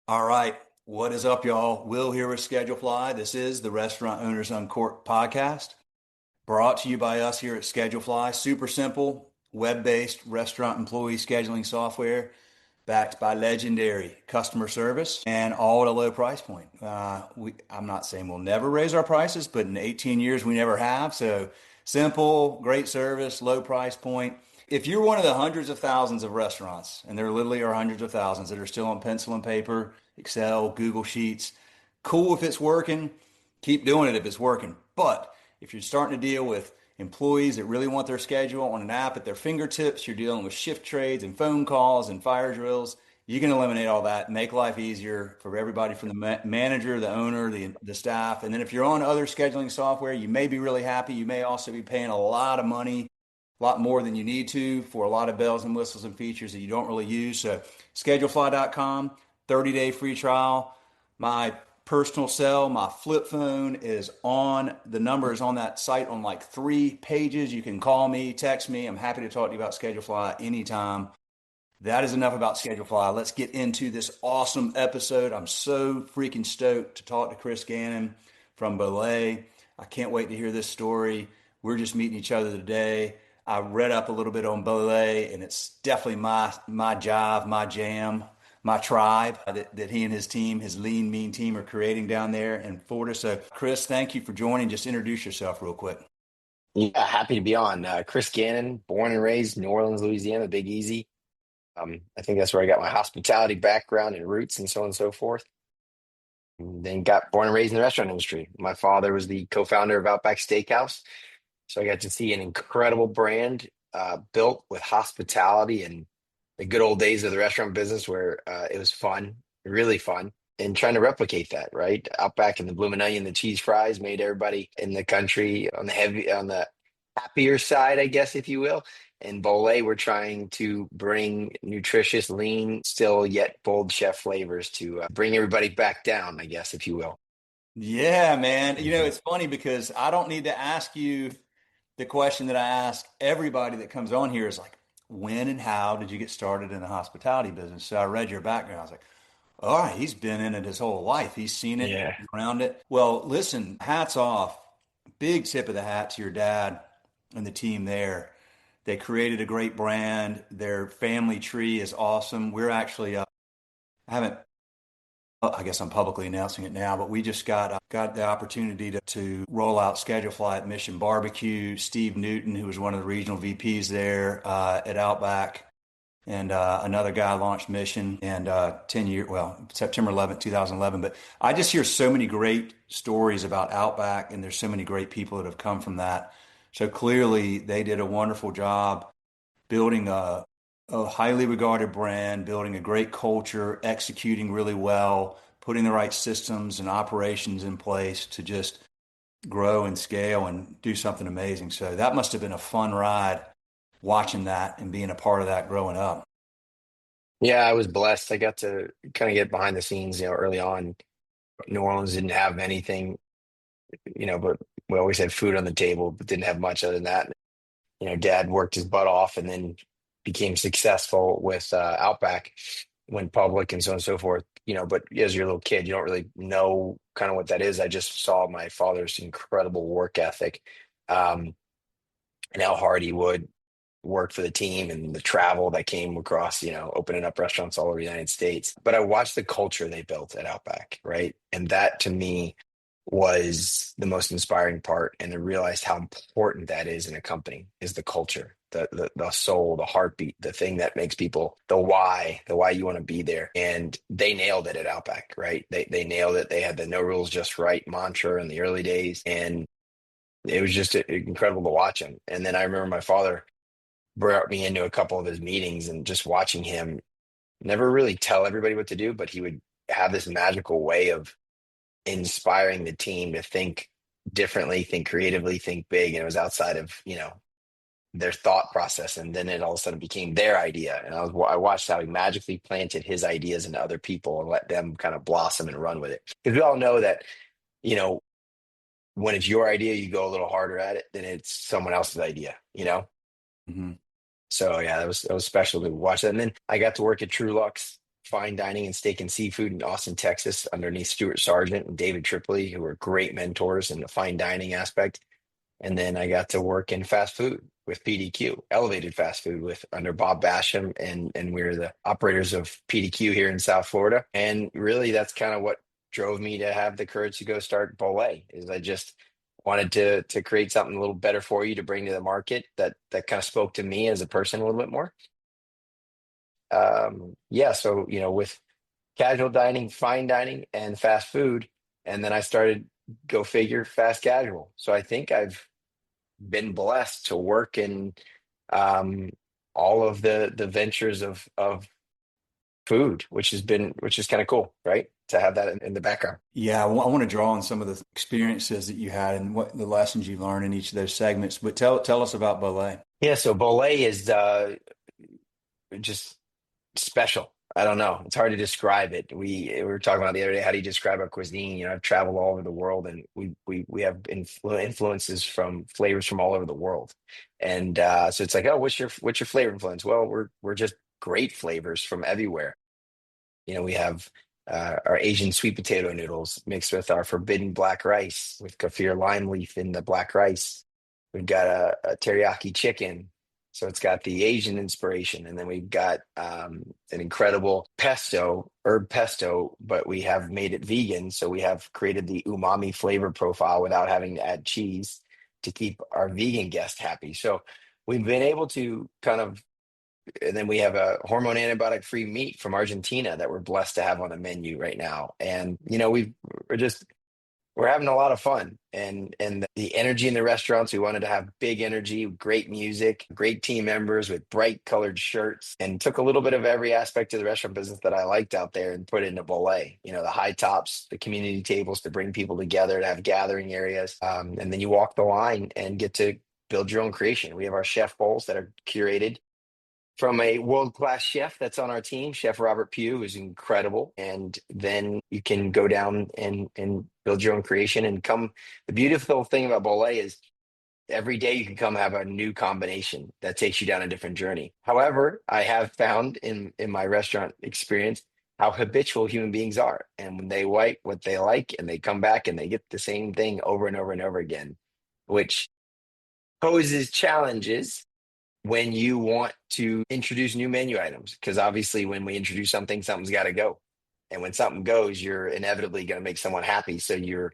All right. What is up, y'all? Will here with Schedule Fly. This is the Restaurant Owners Uncorked podcast, brought to you by us here at Schedule Fly. Super simple, web-based restaurant employee scheduling software backed by legendary customer service and all at a low price point. I'm not saying we'll never raise our prices, but in 18 years, we never have. So simple, great service, low price point. If you're one of the hundreds of thousands of restaurants, and there literally are hundreds of thousands that are still on pencil and paper, Excel, Google Sheets, cool if it's working, keep doing it if it's working. But if you're starting to deal with employees that really want their schedule on an app at their fingertips, you're dealing with shift trades and phone calls and fire drills, you can eliminate all that, make life easier for everybody from the manager, the owner, the staff. And then if you're on other scheduling software, you may be really happy. You may also be paying a lot of money, a lot more than you need to for a lot of bells and whistles and features that you don't really use. So schedulefly.com, 30-day free trial. My personal cell, my flip phone is on. The number is on that site on like 3 pages. You can call me, text me. I'm happy to talk to you about Schedulefly anytime. That is enough about Schedulefly. Let's get into this awesome episode. I'm so freaking stoked to talk to Chris Gannon from Bolay. I can't wait to hear this story. We're just meeting each other today. I read up a little bit on Bolay, and it's definitely my jive, my jam, my tribe that he and his team, his lean, mean team, are creating down there in Florida. So, Chris, thank you for joining. Just introduce yourself real quick. Yeah, happy to be on. Chris Gannon, born and raised New Orleans, Louisiana, Big Easy. I think that's where I got my hospitality background and roots and so on and so forth. And then got born and raised in the restaurant industry. My father was the co-founder of Outback Steakhouse, so I got to see an incredible brand built with hospitality and the good old days of the restaurant business where it was fun, really fun, and trying to replicate that, right? Outback and the bloomin' onion, the cheese fries made everybody in the country on the happier side, I guess, if you will. And Bolay, we're trying to bring nutritious, lean, still yet bold chef flavors to bring everybody back down, I guess, if you will. Yeah, man. Mhm. It's funny because I don't need to ask you the question that I ask everybody that comes on here is like, when and how did you get started in the hospitality business? So I read your background. I was like, all right, he's been in it his whole life. He's seen it, Yeah. around it. Well, listen, hats off. Big tip of the hat to your dad and the team there. They created a great brand. Their family tree is awesome. We're actually, I haven't, I guess I'm publicly announcing it now, but we just got the opportunity to roll out Schedule Fly at Mission Barbecue. Steve Newton, who was one of the regional VPs there at Outback, and another guy launched Mission and 10 year, September 11th, 2011. But I just hear so many great stories about Outback, and there's so many great people that have come from that. So clearly, they did a wonderful job building a highly regarded brand, building a great culture, executing really well, putting the right systems and operations in place to just grow and scale and do something amazing. So that must have been a fun ride watching that and being a part of that growing up. Yeah, I was blessed. I got to kind of get behind the scenes, early on. New Orleans didn't have anything, but we always had food on the table, but didn't have much other than that. Dad worked his butt off and then became successful with Outback, went public and so on and so forth. But as you're a little kid, you don't really know kind of what that is. I just saw my father's incredible work ethic, and how hard he would work for the team and the travel that came across, opening up restaurants all over the United States. But I watched the culture they built at Outback, right? And that to me was the most inspiring part. And I realized how important that is in a company is the culture, the soul, the heartbeat, the thing that makes people, the why you want to be there. And they nailed it at Outback, right? They nailed it. They had the no rules, just right mantra in the early days. And it was just incredible to watch him. And then I remember my father brought me into a couple of his meetings and just watching him never really tell everybody what to do, but he would have this magical way of inspiring the team to think differently, think creatively, think big. And it was outside of, their thought process. And then it all of a sudden became their idea. And I watched how he magically planted his ideas into other people and let them kind of blossom and run with it. Because we all know that, you know, when it's your idea, you go a little harder at it than it's someone else's idea. Hmm. So yeah, that was special to watch that. And then I got to work at True Lux fine dining and steak and seafood in Austin, Texas, underneath Stuart Sargent and David Tripoli, who were great mentors in the fine dining aspect. And then I got to work in fast food with PDQ, elevated fast food with under Bob Basham, and we're the operators of PDQ here in South Florida. And really, that's kind of what drove me to have the courage to go start Bolay. Is I just wanted to create something a little better for you to bring to the market that kind of spoke to me as a person a little bit more. Yeah, so with casual dining, fine dining, and fast food, and then I started, go figure, fast casual. So I think I've been blessed to work in um, all of the ventures of food, which is kind of cool, right? To have that in the background. Yeah, I want to draw on some of the experiences that you had and what the lessons you learned in each of those segments. But tell us about Bolay. Yeah, so Bolay is just special. I don't know. It's hard to describe it. We were talking about the other day. How do you describe our cuisine? I've traveled all over the world, and we have influences from flavors from all over the world. And so it's like, oh, what's your flavor influence? Well, we're just great flavors from everywhere. We have our Asian sweet potato noodles mixed with our forbidden black rice with kaffir lime leaf in the black rice. We've got a teriyaki chicken. So it's got the Asian inspiration. And then we've got an incredible pesto, herb pesto, but we have made it vegan. So we have created the umami flavor profile without having to add cheese to keep our vegan guests happy. So we've been able to kind of, and then we have a hormone antibiotic free meat from Argentina that we're blessed to have on the menu right now. And we're having a lot of fun, and the energy in the restaurants. We wanted to have big energy, great music, great team members with bright colored shirts, and took a little bit of every aspect of the restaurant business that I liked out there and put it into Bolay. The high tops, the community tables to bring people together, to have gathering areas, and then you walk the line and get to build your own creation. We have our chef bowls that are curated from a world-class chef that's on our team. Chef Robert Pugh is incredible. And then you can go down and build your own creation and come. The beautiful thing about Bolay is every day you can come have a new combination that takes you down a different journey. However, I have found in my restaurant experience how habitual human beings are. And when they like what they like and they come back and they get the same thing over and over and over again, which poses challenges when you want to introduce new menu items, because obviously when we introduce something, something's got to go, and when something goes, you're inevitably going to make someone happy. So you're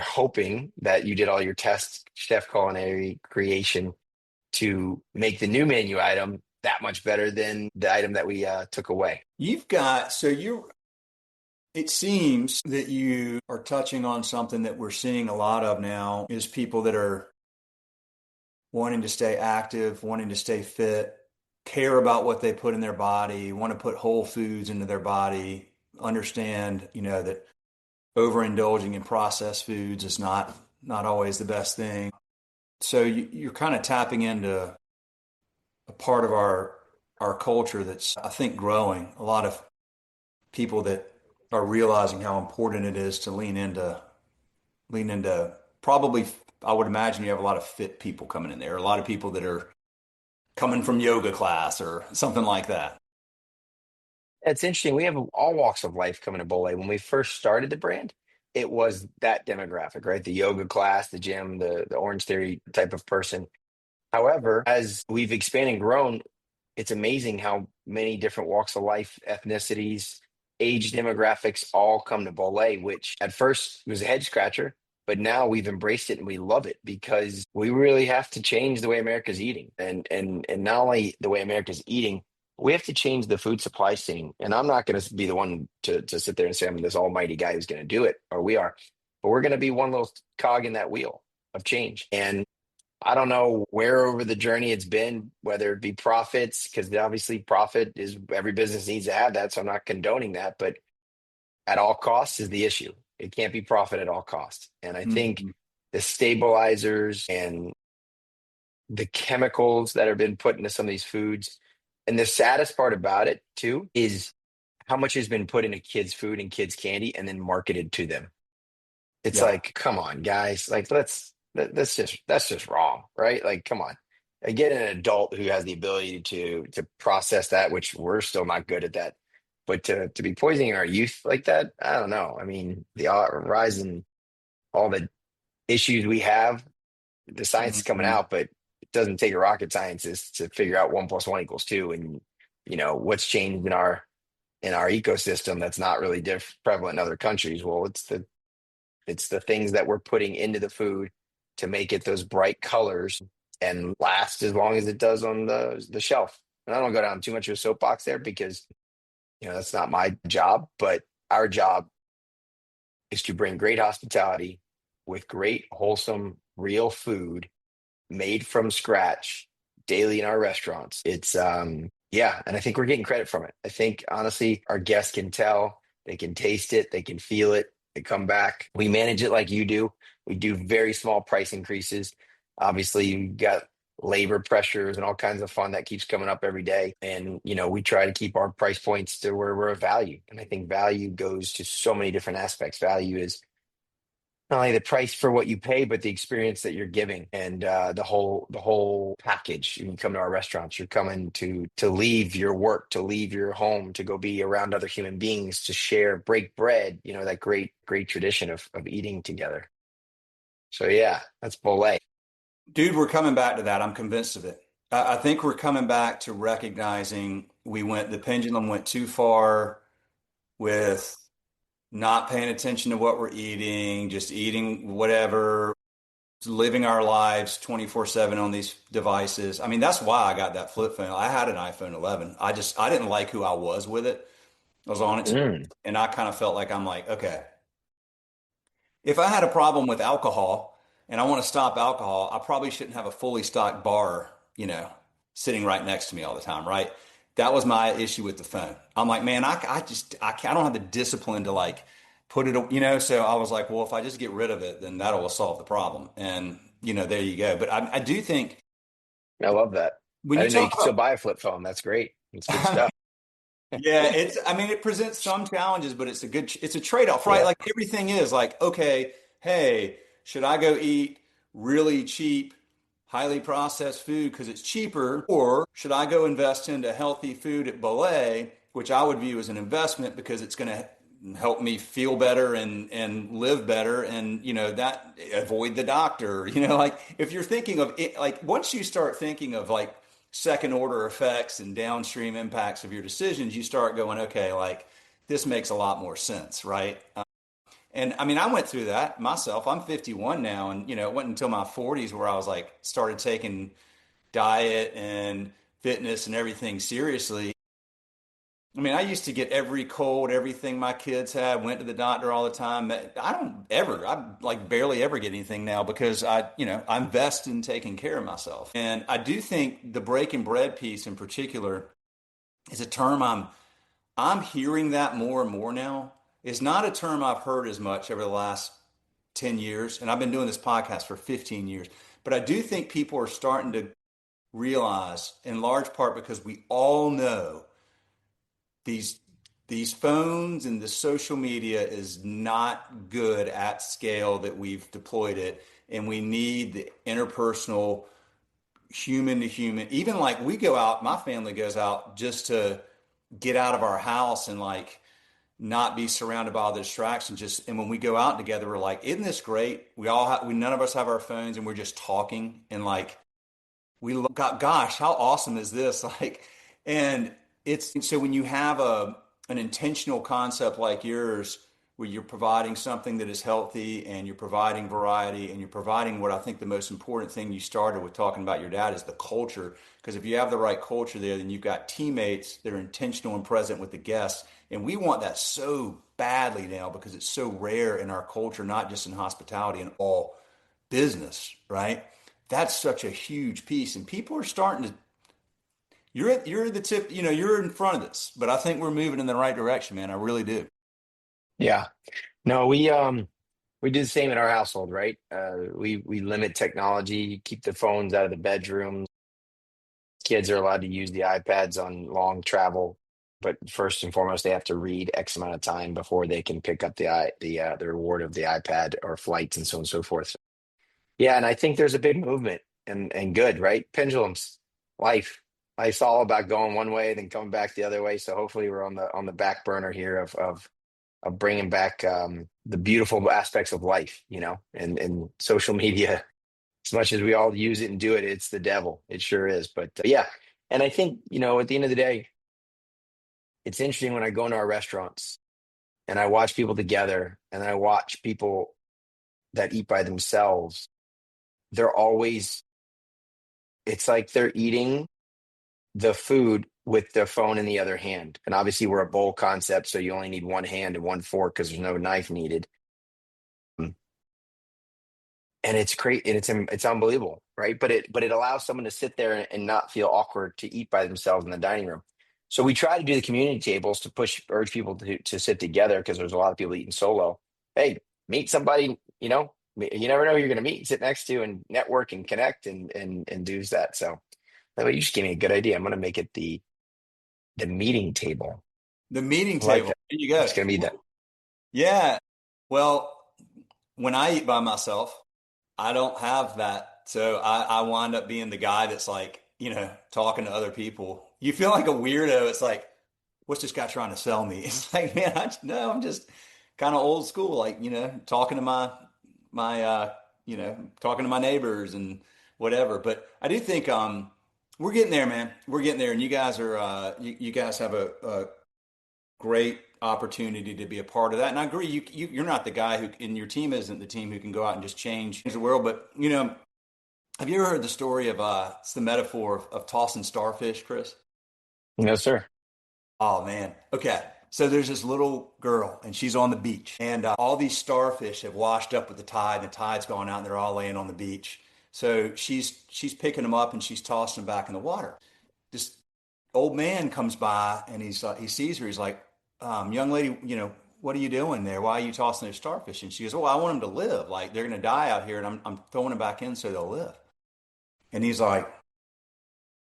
hoping that you did all your tests, chef culinary creation, to make the new menu item that much better than the item that we took away. It seems that you are touching on something that we're seeing a lot of now is people that are wanting to stay active, wanting to stay fit, care about what they put in their body, want to put whole foods into their body, understand, that overindulging in processed foods is not always the best thing. So you're kind of tapping into a part of our culture that's, I think, growing. A lot of people that are realizing how important it is to lean into probably, I would imagine you have a lot of fit people coming in there, a lot of people that are coming from yoga class or something like that. It's interesting. We have all walks of life coming to Bolay. When we first started the brand, it was that demographic, right? The yoga class, the gym, the Orange Theory type of person. However, as we've expanded and grown, it's amazing how many different walks of life, ethnicities, age demographics all come to Bolay, which at first was a head scratcher, but now we've embraced it and we love it because we really have to change the way America's eating. And not only the way America's eating, we have to change the food supply chain. And I'm not going to be the one to sit there and say I'm this almighty guy who's going to do it, or we are, but we're going to be one little cog in that wheel of change. And I don't know where over the journey it's been, whether it be profits, because obviously profit is every business needs to have that. So I'm not condoning that, but at all costs is the issue. It can't be profit at all costs. And I think Mhm. the stabilizers and the chemicals that have been put into some of these foods, and the saddest part about it too is how much has been put into kids' food and kids' candy and then marketed to them. It's Yeah. like, come on, guys. Like, that's just wrong, right? Like, come on. I get an adult who has the ability to process that, which we're still not good at that. But to be poisoning our youth like that, I don't know. I mean, the rise in all the issues we have, the science is coming Mhm. out, but it doesn't take a rocket scientist to figure out 1 + 1 = 2. And what's changed in our ecosystem that's not really prevalent in other countries. Well, it's the things that we're putting into the food to make it those bright colors and last as long as it does on the shelf. And I don't go down too much of a soapbox there because that's not my job, but our job is to bring great hospitality with great, wholesome, real food made from scratch daily in our restaurants. It's yeah, and I think we're getting credit from it. I think honestly, our guests can tell, they can taste it, they can feel it, they come back. We manage it like you do. We do very small price increases. Obviously, you've got labor pressures and all kinds of fun that keeps coming up every day. And we try to keep our price points to where we're a value. And I think value goes to so many different aspects. Value is not only the price for what you pay, but the experience that you're giving and the whole package. When you come to our restaurants, you're coming to leave your work, to leave your home, to go be around other human beings, to share, break bread. That great tradition of eating together. So yeah, that's Bolay. Dude, we're coming back to that. I'm convinced of it. I think we're coming back to recognizing the pendulum went too far with not paying attention to what we're eating, just eating whatever, living our lives 24/7 on these devices. I mean, that's why I got that flip phone. I had an iPhone 11. I didn't like who I was with it. I was on it too, Mm, and I kind of felt like I'm like, okay, if I had a problem with alcohol and I want to stop alcohol, I probably shouldn't have a fully stocked bar, sitting right next to me all the time, right? That was my issue with the phone. I'm like, man, I don't have the discipline to like put it, so I was like, well, if I just get rid of it, then that'll solve the problem. And, there you go. But I do think I love that. when I you didn't know you talk could still about, buy a flip phone. That's great. It's good stuff. yeah, I mean, it presents some challenges, but it's a trade-off, right? Yeah. Like everything is like, okay, hey, should I go eat really cheap, highly processed food because it's cheaper, or should I go invest into healthy food at Bolay, which I would view as an investment because it's going to help me feel better and live better and that avoid the doctor, like if you're thinking of it, like once you start thinking of like second order effects and downstream impacts of your decisions, you start going, okay, like this makes a lot more sense, right? And I mean, I went through that myself. I'm 51 now, and it wasn't until my 40s where I was like started taking diet and fitness and everything seriously. I mean, I used to get every cold, everything my kids had, went to the doctor all the time. I like barely ever get anything now because I invest in taking care of myself. And I do think the breaking bread piece in particular is a term I'm hearing that more and more now. It's not a term I've heard as much over the last 10 years. And I've been doing this podcast for 15 years. But I do think people are starting to realize, in large part because we all know these these phones and the social media is not good at scale that we've deployed it, and we need the interpersonal, human to human. Even like we go out, my family goes out just to get out of our house and like not be surrounded by all the distractions. Just and when we go out together, we're like, isn't this great? We none of us have our phones and we're just talking and like gosh, how awesome is this? Like, and it's so when you have an intentional concept like yours, where you're providing something that is healthy and you're providing variety and you're providing what I think the most important thing you started with talking about your dad is the culture. Because if you have the right culture there, then you've got teammates that are intentional and present with the guests. And we want that so badly now because it's so rare in our culture, not just in hospitality, in all business, right? That's such a huge piece, and people are starting to. You're the tip. You're in front of this, but I think we're moving in the right direction, man. I really do. Yeah. No, we do the same in our household, right? We limit technology, keep the phones out of the bedroom. Kids are allowed to use the iPads on long travel, but first and foremost, they have to read X amount of time before they can pick up the reward of the iPad or flights and so on and so forth. Yeah, and I think there's a big movement and good, right? Pendulums, life. It's all about going one way, then coming back the other way. So hopefully we're on the back burner here of bringing back the beautiful aspects of life, and social media. As much as we all use it and do it, it's the devil. It sure is. But yeah, and I think at the end of the day, it's interesting when I go into our restaurants and I watch people together, and I watch people that eat by themselves. They're always, it's like they're eating the food with their phone in the other hand. And obviously, we're a bowl concept, so you only need one hand and one fork because there's no knife needed. And it's great, and it's unbelievable, right? But it allows someone to sit there and not feel awkward to eat by themselves in the dining room. So we try to do the community tables to urge people to sit together, because there's a lot of people eating solo. Hey, meet somebody, you never know who you're going to meet, sit next to, and network and connect and do that. So that way, you just gave me a good idea. I'm going to make it the meeting table. The meeting I like table. that. There you go. It's going to be that. Yeah. Well, when I eat by myself, I don't have that. So I wind up being the guy that's like, talking to other people. You feel like a weirdo. It's like, what's this guy trying to sell me? It's like, man, no, I'm just kind of old school, like, talking to talking to my neighbors and whatever. But I do think we're getting there, man. We're getting there, and you guys are you guys have a great opportunity to be a part of that. And I agree, you're not the guy who, and your team isn't the team who can go out and just change the world. But have you ever heard the story of it's the metaphor of tossing starfish, Chris? No, sir. Oh man. Okay. So there's this little girl and she's on the beach and all these starfish have washed up with the tide and the tide's gone out and they're all laying on the beach. So she's picking them up and she's tossing them back in the water. This old man comes by and he sees her. He's like, young lady, what are you doing there? Why are you tossing those starfish? And she goes, oh, I want them to live. Like they're going to die out here and I'm throwing them back in so they'll live. And he's like,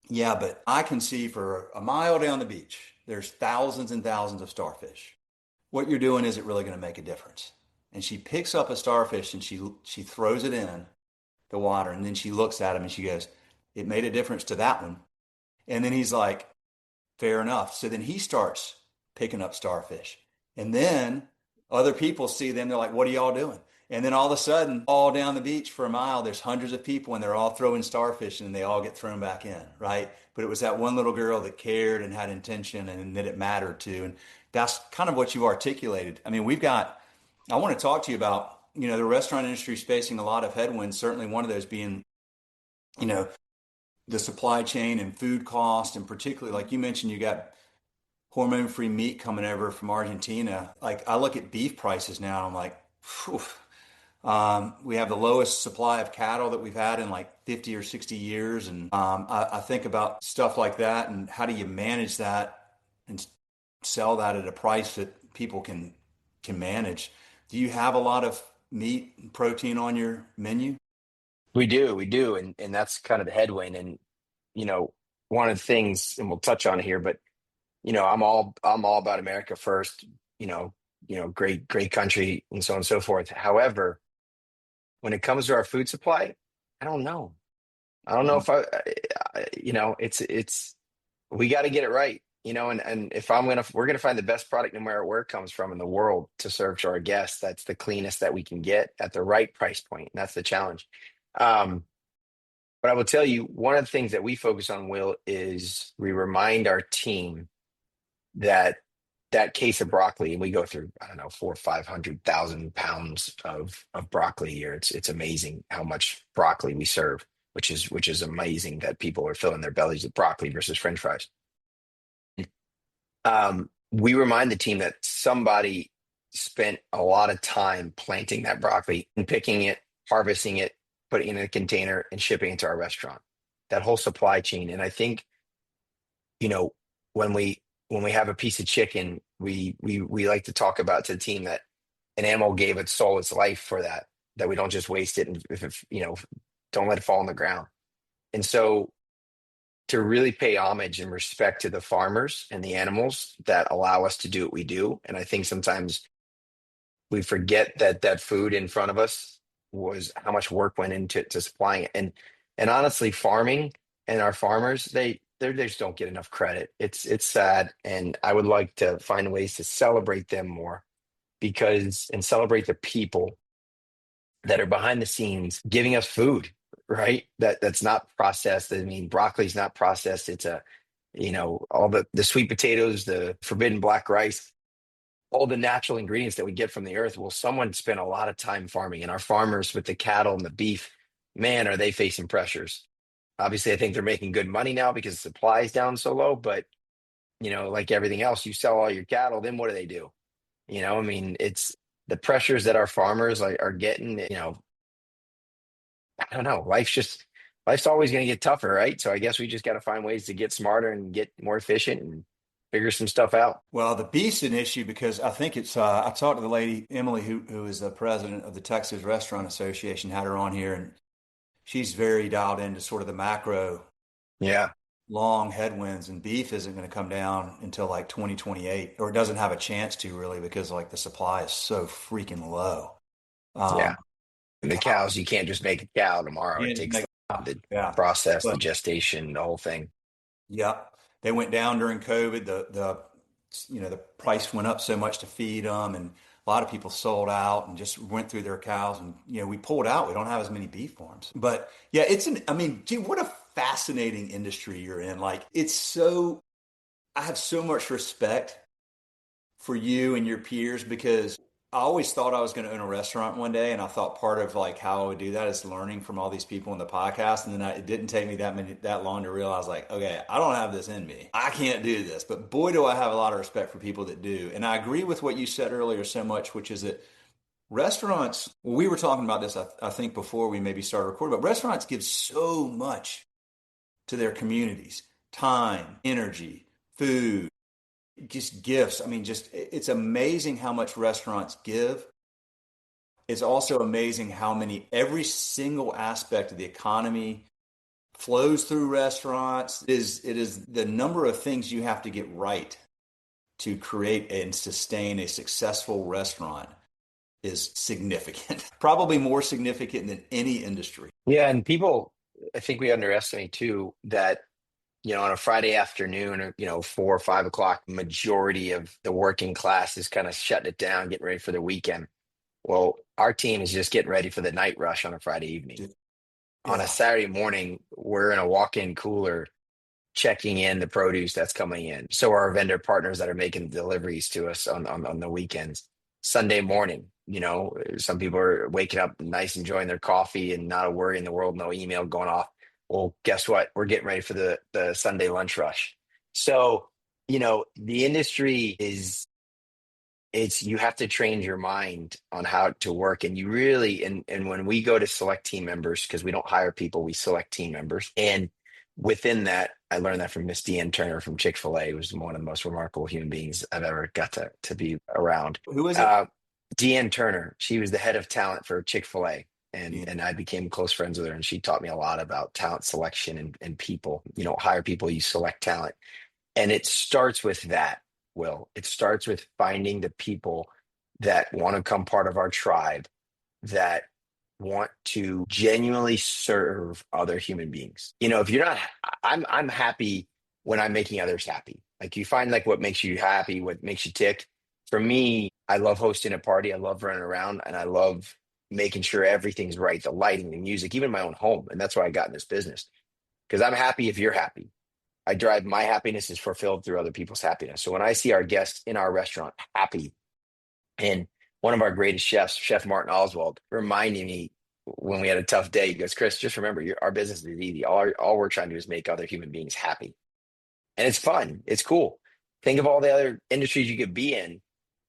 yeah, but I can see for a mile down the beach, there's thousands and thousands of starfish. What you're doing isn't really going to make a difference. And she picks up a starfish and she throws it in the water and then she looks at him and she goes, it made a difference to that one. And then he's like, fair enough. So then he starts picking up starfish. And then other people see them. They're like, what are y'all doing? And then all of a sudden, all down the beach for a mile, there's hundreds of people and they're all throwing starfish and they all get thrown back in, right? But it was that one little girl that cared and had intention and that it mattered to. And that's kind of what you articulated. I mean, I want to talk to you about, the restaurant industry is facing a lot of headwinds, certainly one of those being, you know, the supply chain and food cost, and particularly like you mentioned, you got hormone-free meat coming over from Argentina. Like I look at beef prices now, and I'm like, phew. We have the lowest supply of cattle that we've had in like 50 or 60 years, and I think about stuff like that, and how do you manage that and sell that at a price that people can manage? Do you have a lot of meat and protein on your menu? We do, and that's kind of the headwind. And you know, one of the things, and we'll touch on it here, but I'm all about America first. You know, great country, and so on and so forth. However, when it comes to our food supply, I don't know. I don't know Mhm. if it's we got to get it right. And if we're gonna find the best product no matter where it comes from in the world to serve to our guests, that's the cleanest that we can get at the right price point. And that's the challenge. Um, but I will tell you, one of the things that we focus on, Will, is we remind our team that that case of broccoli, and we go through, I don't know, 400,000 or 500,000 pounds of broccoli a year. It's amazing how much broccoli we serve, which is amazing that people are filling their bellies with broccoli versus French fries. We remind the team that somebody spent a lot of time planting that broccoli and picking it, harvesting it, putting it in a container, and shipping it to our restaurant. That whole supply chain. And I think, you know, when we have a piece of chicken, we like to talk about to the team that an animal gave its soul, its life for that we don't just waste it, and if don't let it fall on the ground. And so to really pay homage and respect to the farmers and the animals that allow us to do what we do. And I think sometimes we forget that that food in front of us was how much work went into supplying it. And honestly, farming and our farmers, they just don't get enough credit. It's sad, and I would like to find ways to celebrate them more because and celebrate the people that are behind the scenes giving us food, right? That's not processed. I mean, broccoli's not processed. It's a, all the sweet potatoes, the forbidden black rice, all the natural ingredients that we get from the earth. Well, someone spent a lot of time farming, and our farmers with the cattle and the beef, man, are they facing pressures. Obviously, I think they're making good money now because the supply is down so low, but like everything else, you sell all your cattle, then what do they do? I mean, it's the pressures that our farmers are getting, I don't know. Life's always going to get tougher, right? So I guess we just got to find ways to get smarter and get more efficient and figure some stuff out. Well, the beef's an issue because I think I talked to the lady, Emily, who is the president of the Texas Restaurant Association, had her on here, and she's very dialed into sort of the macro Yeah, long headwinds, and beef isn't going to come down until like 2028, or it doesn't have a chance to really because like the supply is so freaking low. yeah. Um, And the cows, you can't just make a cow tomorrow. It yeah, just takes make, the yeah. process, the But gestation, the whole thing. yeah, they went down during COVID. The price went up so much to feed them, and a lot of people sold out and just went through their cows. And we pulled out. We don't have as many beef farms. But yeah, I mean, dude, what a fascinating industry you're in. Like, I have so much respect for you and your peers because I always thought I was going to own a restaurant one day, and I thought part of like how I would do that is learning from all these people in the podcast. And then it didn't take me that long to realize like, okay, I don't have this in me. I can't do this. But boy, do I have a lot of respect for people that do. And I agree with what you said earlier so much, which is that restaurants. Well, we were talking about this, I think, before we maybe started recording. But restaurants give so much to their communities: time, energy, food, just gifts. I mean, just it's amazing how much restaurants give. It's also amazing how every single aspect of the economy flows through restaurants. It is the number of things you have to get right to create and sustain a successful restaurant is significant. Probably more significant than any industry. Yeah, and people, I think we underestimate too that on a Friday afternoon or 4 or 5 o'clock, majority of the working class is kind of shutting it down, getting ready for the weekend. Well, our team is just getting ready for the night rush on a Friday evening. On a Yeah. Saturday morning, we're in a walk-in cooler checking in the produce that's coming in. So are our vendor partners that are making deliveries to us on the weekends. Sunday morning, some people are waking up nice, enjoying their coffee and not a worry in the world, no email going off. Well, guess what? We're getting ready for the Sunday lunch rush. So, the industry it's you have to train your mind on how to work, and you really and when we go to select team members, because we don't hire people, we select team members, and within that I learned that from Miss Deanne Turner from Chick-fil-A, who was one of the most remarkable human beings I've ever got to be around. Who is it? uh Deanne Turner, she was the head of talent for Chick-fil-A, and Yeah. I became close friends with her, and she taught me a lot about talent selection and people. You don't hire people, you select talent. And it starts with that, Will. It starts with finding the people that want to come part of our tribe, that want to genuinely serve other human beings. If you're not, I'm happy when I'm making others happy. Like you find like what makes you happy, what makes you tick. For me, I love hosting a party. I love running around, and I love making sure everything's right, the lighting, the music, even my own home. And that's why I got in this business, because I'm happy if you're happy. I drive my happiness is fulfilled through other people's happiness. So when I see our guests in our restaurant happy, and one of our greatest chefs, Chef Martin Oswald, reminding me when we had a tough day, he goes, "Chris, just remember, our business is easy. All we're trying to do is make other human beings happy, and it's fun. It's cool. Think of all the other industries you could be in.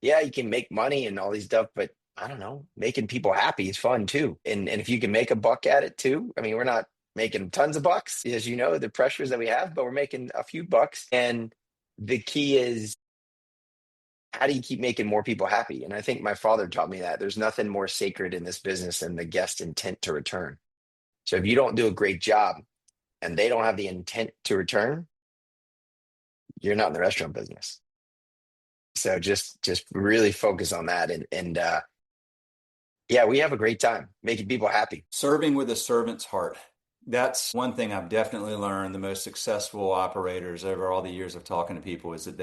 Yeah, you can make money and all these stuff, but I don't know, making people happy is fun too. And if you can make a buck at it too, I mean, we're not making tons of bucks, as you know, the pressures that we have, but we're making a few bucks. And the key is, how do you keep making more people happy? And I think my father taught me that there's nothing more sacred in this business than the guest intent to return. So if you don't do a great job and they don't have the intent to return, you're not in the restaurant business. So just really focus on that. And yeah, we have a great time making people happy. Serving with a servant's heart. That's one thing I've definitely learned. The most successful operators over all the years of talking to people is that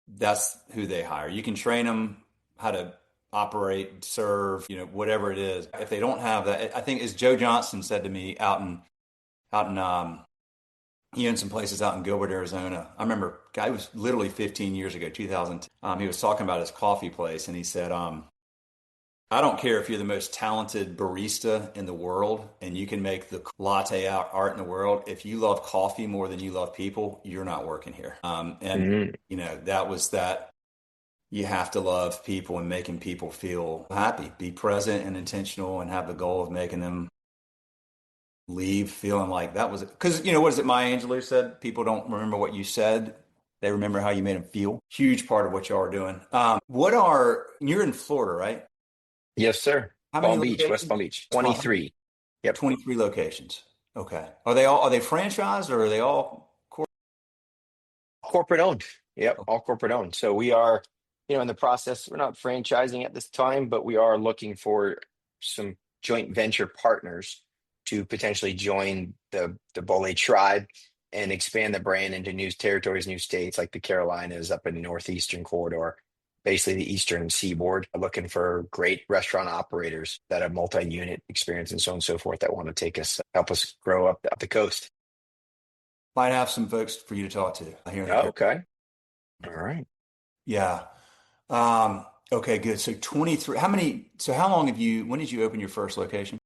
that's who they hire. You can train them how to operate, serve, whatever it is. If they don't have that, I think as Joe Johnston said to me out in he owned some places out in Gilbert, Arizona. I remember, guy was literally 15 years ago, 2010. He was talking about his coffee place, and he said, I don't care if you're the most talented barista in the world and you can make the latte art in the world. If you love coffee more than you love people, you're not working here. And Mhm. that was that you have to love people and making people feel happy, be present and intentional, and have the goal of making them leave feeling like that was it. Because, what is it Maya Angelou said? People don't remember what you said. They remember how you made them feel. Huge part of what y'all are doing. You're in Florida, right? Yes, sir. How many Palm Beach, West Palm locations? Beach, 23. Yep. 23 locations. Okay. Are they franchised or are they all Corporate owned. Yep, corporate? all corporate owned. So we are, in the process. We're not franchising at this time, but we are looking for some joint venture partners to potentially join the Bolay tribe and expand the brand into new territories, new states like the Carolinas, up in the northeastern corridor, basically the eastern seaboard. Looking for great restaurant operators that have multi-unit experience and so on and so forth that want to help us grow up the coast. Might have some folks for you to talk to here in the Oh, Carolinas. okay. All right. Yeah. Okay, good. So 23, how long when did you open your first location?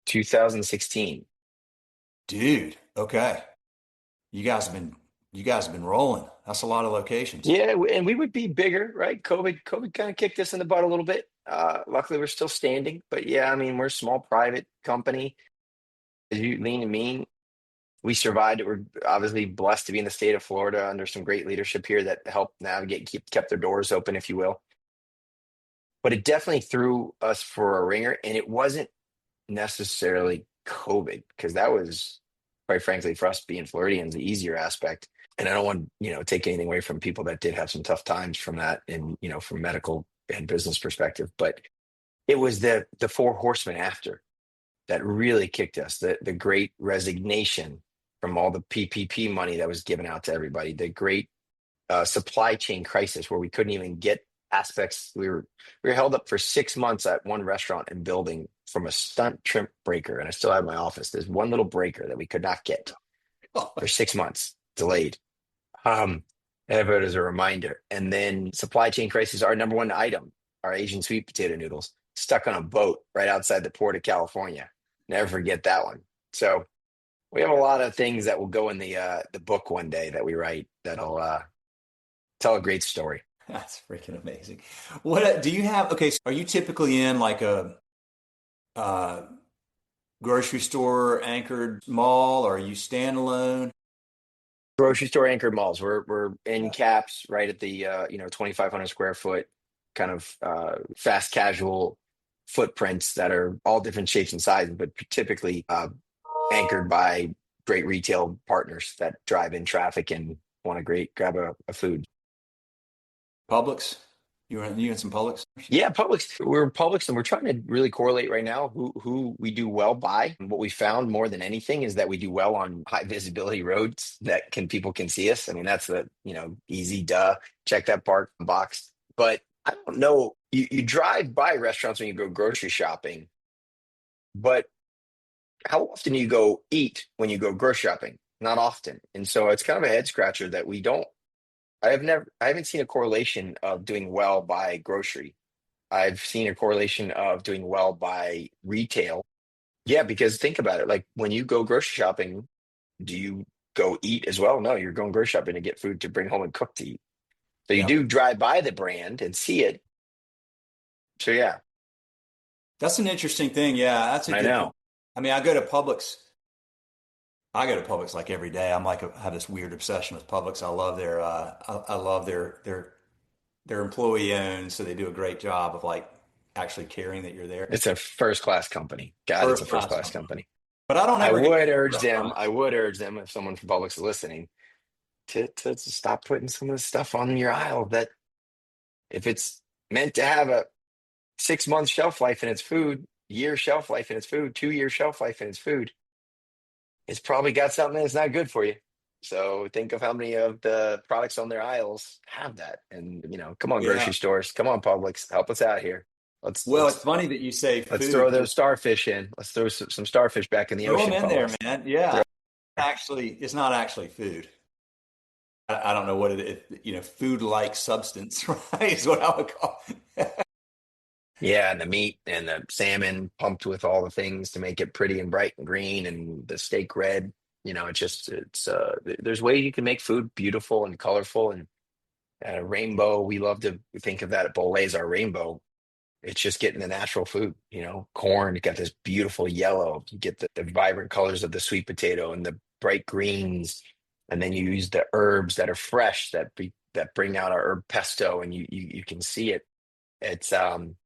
2016. Dude, okay. You guys have been, you guys have been rolling. That's a lot of locations. Yeah, and we would be bigger, right? COVID kind of kicked us in the butt a little bit. Luckily, we're still standing, but yeah, I mean, we're a small private company. As you lean and mean, we survived it. We're obviously blessed to be in the state of Florida under some great leadership here that helped navigate, kept their doors open, if you will. But it definitely threw us for a ringer, and it wasn't necessarily COVID because that was, quite frankly, for us being Floridians, the easier aspect. And I don't want, take anything away from people that did have some tough times from that and, from medical and business perspective. But it was the four horsemen after that really kicked us. The great resignation from all the PPP money that was given out to everybody, the great supply chain crisis where we couldn't even get aspects. We were held up for 6 months at one restaurant and building from a stunt trim breaker, and I still have in my office. There's one little breaker that we could not get for 6 months, delayed. Um, have it as a reminder. And then supply chain crisis, our number one item, our Asian sweet potato noodles, stuck on a boat right outside the port of California. Never forget that one. So we have a lot of things that will go in the book one day that we write that'll tell a great story. That's freaking amazing. What do you have? Okay, so are you typically in like a uh, grocery store anchored mall or are you standalone? Grocery store anchored malls. We're in Yeah. caps right at the 2,500 square foot kind of fast casual footprints that are all different shapes and sizes, but typically anchored by great retail partners that drive in traffic and want to grab a food. Publix? You in some Publix? Yeah, Publix. We're Publix, and we're trying to really correlate right now who we do well by. And what we found more than anything is that we do well on high visibility roads that people can see us. I mean, that's the easy duh. Check that park box. But I don't know. You drive by restaurants when you go grocery shopping, but how often do you go eat when you go grocery shopping? Not often. And so it's kind of a head scratcher that we don't. I haven't seen a correlation of doing well by grocery. I've seen a correlation of doing well by retail. Yeah, because think about it. Like when you go grocery shopping, do you go eat as well? No, you're going grocery shopping to get food to bring home and cook to eat. So you Yeah. do drive by the brand and see it. So yeah, That's an interesting thing. Yeah, that's a I good point. know. I mean, I go to Publix like every day. I have this weird obsession with Publix. I love I love their employee owned, so they do a great job of like actually caring that you're there. It's a first class company. God, it's a First first class class company. company. But I don't I ever get would urge them, restaurant. I would urge them if someone from Publix is listening to stop putting some of the stuff on your aisle that if it's meant to have a 6 month shelf life in its food, year shelf life in its food, 2 year shelf life in its food, it's probably got something that's not good for you. So think of how many of the products on their aisles have that. And come on, Yeah. grocery stores, come on, Publix, help us out here. Let's Well, it's let's funny that you say let's throw food. those starfish in. Let's throw some starfish back in the Throw them ocean, in there, Publix. man. Throw Yeah. Actually, it's not actually food. I don't know what it is, food-like substance, right? Is what I would call it. Yeah, and the meat and the salmon pumped with all the things to make it pretty and bright and green, and the steak red. There's ways you can make food beautiful and colorful and rainbow. We love to think of that at Bolay's, our rainbow. It's just getting the natural food, corn, you got this beautiful yellow. You get the vibrant colors of the sweet potato and the bright greens. And then you use the herbs that are fresh that bring out our herb pesto, and you can see it. It's then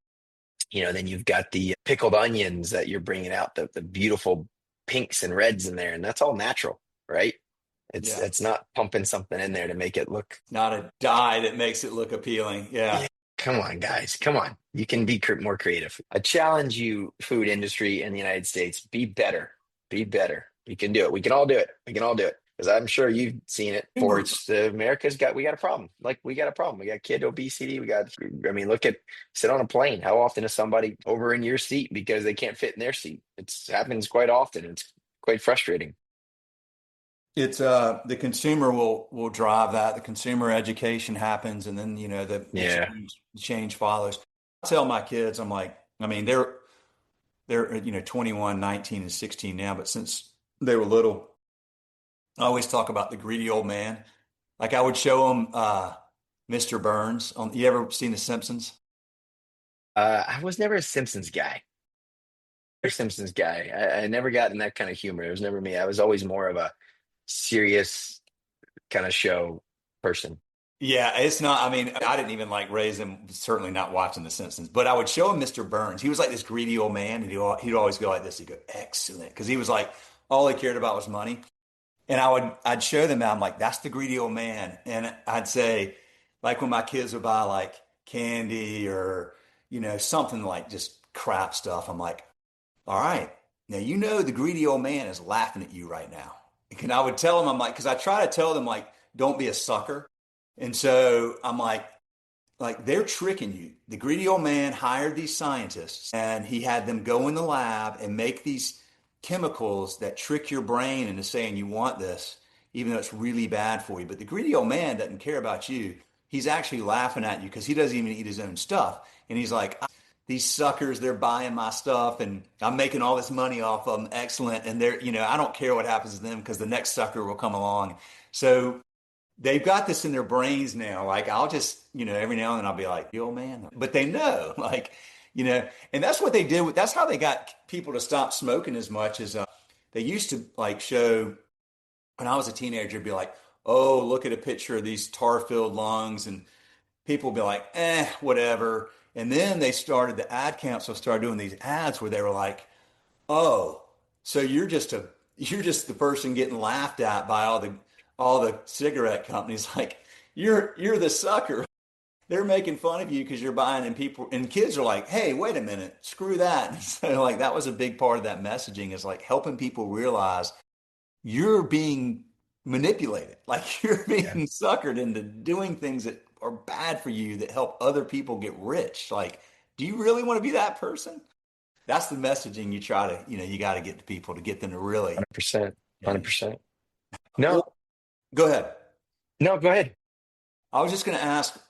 you've got the pickled onions that you're bringing out, the beautiful pinks and reds in there, and that's all natural, right? It's Yeah. it's not pumping something in there to make it look. Not a dye that makes it look appealing. Yeah. Yeah, come on, guys, come on. You can be more creative. I challenge you, food industry in the United States, be better. Be better. You can do it. We can all do it. We can all do it. Because I'm sure you've seen it. For it's we got a problem. Like we got a problem. We got kid obesity. I mean, sit on a plane. How often is somebody over in your seat because they can't fit in their seat? It's happens quite often. It's quite frustrating. It's the consumer will drive that. The consumer education happens, and then the Yeah. change follows. I tell my kids, I'm like, I mean, they're 21, 19, and 16 now, but since they were little, I always talk about the greedy old man. Like I would show them Mr. Burns on. You ever seen The Simpsons? I was never a Simpsons guy. Simpsons guy. I never got in that kind of humor. It was never me. I was always more of a serious kind of show person. Yeah, it's not. I mean, I didn't even like raise him. Certainly not watching The Simpsons, but I would show him Mr. Burns. He was like this greedy old man, and he'd always go like this. He'd go, "Excellent," because he was like all he cared about was money. And I'd show them that I'm like, that's the greedy old man. And I'd say, like when my kids would buy like candy or, something like just crap stuff, I'm like, all right, now the greedy old man is laughing at you right now. And I would tell them, I'm like, because I try to tell them like, don't be a sucker. And so I'm like they're tricking you. The greedy old man hired these scientists and he had them go in the lab and make these chemicals that trick your brain into saying you want this, even though it's really bad for you. But the greedy old man doesn't care about you. He's actually laughing at you because he doesn't even eat his own stuff. And he's like, these suckers, they're buying my stuff and I'm making all this money off of them. Excellent. And I don't care what happens to them because the next sucker will come along. So they've got this in their brains now. Like I'll just, every now and then I'll be like, yo, man, but they know, like, and that's what they did. That's how they got people to stop smoking as much as they used to like show when I was a teenager, be like, oh, look at a picture of these tar-filled lungs. And people would be like, whatever. And then the ad council started doing these ads where they were like, oh, so you're just the person getting laughed at by all the cigarette companies. Like you're the sucker. They're making fun of you because you're buying and kids are like, hey, wait a minute, screw that. And so like that was a big part of that messaging is like helping people realize you're being manipulated. Like you're Yeah, being suckered into doing things that are bad for you that help other people get rich. Like, do you really want to be that person? That's the messaging you try to, you got to get to people to get them to really 100%. change. 100%. Well, No, go ahead. no, go ahead. I was just going to ask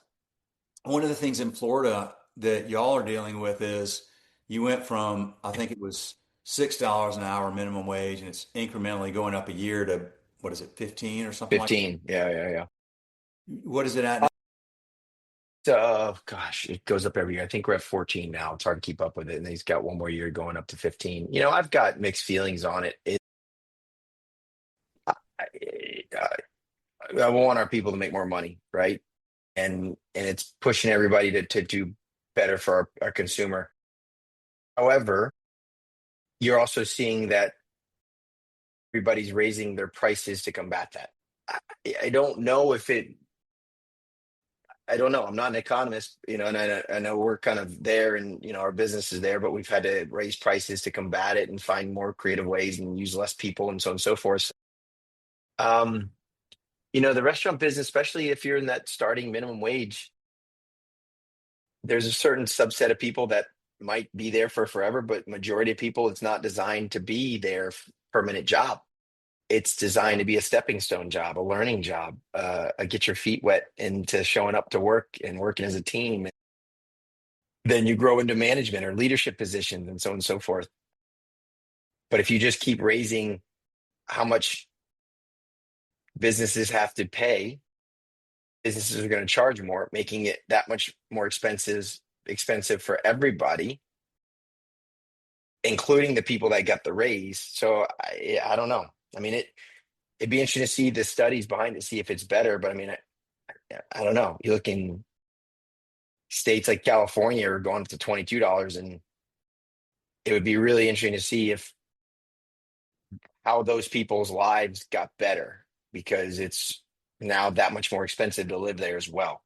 one of the things in Florida that y'all are dealing with is you went from, I think it was $6 an hour minimum wage, and it's incrementally going up a year to, what is it, 15 or something like 15. Yeah, yeah, yeah. that? What is it at now? Gosh, it goes up every year. I think we're at 14 now. It's hard to keep up with it. And he's got one more year going up to 15. I've got mixed feelings on it. I want our people to make more money, right? And it's pushing everybody to do better for our consumer. However, you're also seeing that everybody's raising their prices to combat that. I don't know if I don't know. I'm not an economist, and I know we're kind of there and, our business is there, but we've had to raise prices to combat it and find more creative ways and use less people and so on and so forth. Um, the restaurant business, especially if you're in that starting minimum wage, there's a certain subset of people that might be there for forever, but majority of people, it's not designed to be their permanent job. It's designed to be a stepping stone job, a learning job, a get your feet wet into showing up to work and working as a team. Then you grow into management or leadership positions and so on and so forth. But if you just keep raising how much businesses have to pay, businesses are going to charge more, making it that much more expensive for everybody, including the people that got the raise. So I don't know. I mean, it'd be interesting to see the studies behind it, see if it's better. But I mean, I don't know. You look in states like California are going up to $22, and it would be really interesting to see if how those people's lives got better because it's now that much more expensive to live there as well.